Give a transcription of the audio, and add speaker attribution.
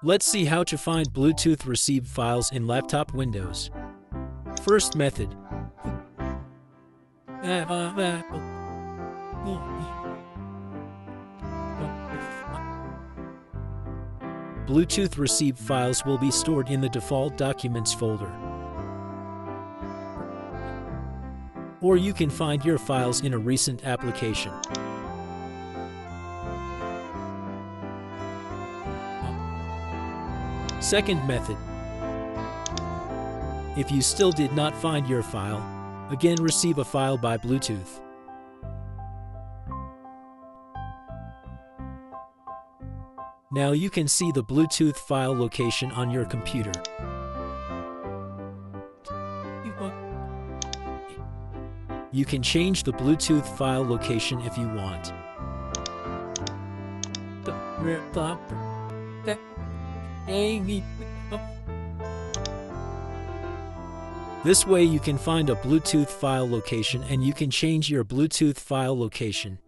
Speaker 1: Let's see how to find Bluetooth received files in laptop Windows. First method. Bluetooth received files will be stored in the default Documents folder. Or you can find your files in a recent application. Second method. If you still did not find your file, again receive a file by Bluetooth. Now you can see the Bluetooth file location on your computer. You can change the Bluetooth file location if you want. This way you can find a Bluetooth file location and you can change your Bluetooth file location.